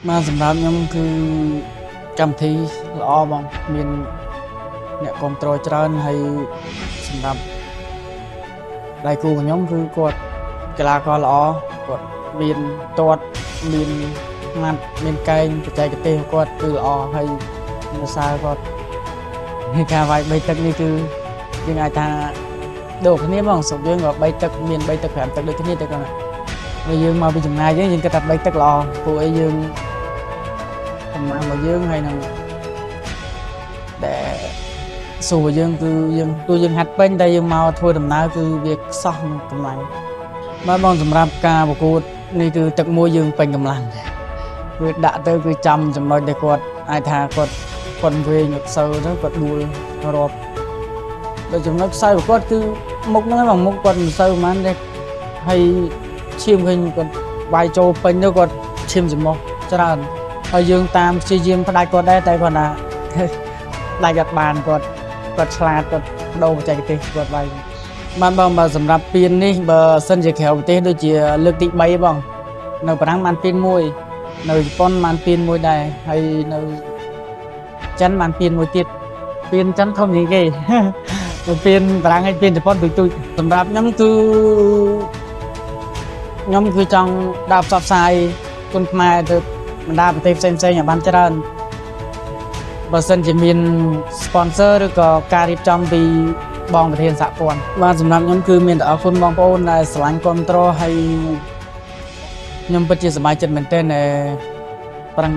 มาสำหรับខ្ញុំគឺកម្មវិធីល្អបងមានអ្នកគ្រប់គ្រងច្រើនហើយសម្រាប់ដៃគូរបស់ខ្ញុំគឺគាត់កីឡាករល្អគាត់មានទាត់មានម៉ាត់មានកែងបច្ចេកទេសគាត់គឺល្អហើយភាសាគាត់ការវាយ3ទឹកនេះគឺយើងអាចថាដូចគ្នាបងស្រុកយើងក៏3ទឹកមាន3ទឹក5ទឹកដូចគ្នាតែគាត់ហើយយើងមកពីចំណាយយើងគិតថា3ទឹកល្អព្រោះអីយើងកម្លាំងរបស់យើងហើយនឹងដែលសួរយើងគឺយើងទូយើងហាត់ពេញតែយើងមកធ្វើដំណើរគឺវាខ្សោះនឹងកម្លាំងបាទបងសម្រាប់ការប្រកួតនេះគឺទឹកមួយយើងពេញកម្លាំងគឺដាក់ទៅគឺចំចំណុចដែលគាត់អាចថាគាត់វែងអត់សូវទៅគាត់ដួលរាប់ដូចចំណុចខ្សោយប្រកួតគឺមុខហ្នឹងឯងបងមុខគាត់មិនសូវប៉ុន្មានទេហើយឈាមឃើញគាត់វាយចូលពេញទៅគាត់ឈាមចំោះច្រើនហើយយើងតាមព្យាយាមផ្ដាច់គាត់ដែរតែគាត់ណាផ្ដាច់អត់បានគាត់ឆ្លាតគាត់បដូរបច្ចេកទេសគាត់វាយបានបងបើសម្រាប់ពៀននេះបើសិនជាក្រៅប្រទេសដូចជាលើកទី3បងនៅបារាំងបានពៀន1នៅជប៉ុនបានពៀន1ដែរហើយនៅចិនបានពៀន1ទៀតពៀនចិនធំជាងគេពៀនបារាំងហើយពៀនជប៉ុនទូចសម្រាប់ខ្ញុំគឺចង់ដាក់ផ្សព្វផ្សាយគុណខ្មែរទៅបណ្ដាប្រទេសផ្សេងៗឲ្យបានច្រើនបើសិនជាមាន sponsor ឬក៏ការរៀបចំពីបងប្រធានសហព័ន្ធបាទសម្រាប់ខ្ញុំគឺមានតែអរគុណបងប្អូនដែលស្រឡាញ់គាំទ្រហើយខ្ញុំពិតជាសប្បាយចិត្តមែនទែនដែលប្រឹង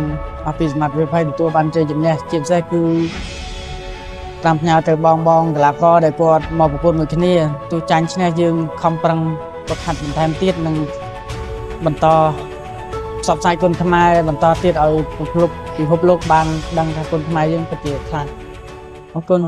អភិសមត្ថភាពឲ្យទទួលបានជ័យជំនះជាពិសេសគឺតាមផ្ញើទៅបងកីឡាករដែលគាត់មកប្រកួតមួយគ្នាទោះចាញ់ឈ្នះយើងខំប្រឹងហ្វឹកហាត់បន្ថែមទៀតនិងបន្តផ្សព្វផ្សាយគុណខ្មែរបន្តទៀតឲ្យពិភពលោកបានដឹងថាគុណខ្មែរយើងពិតជាខ្លាំងអរគុណ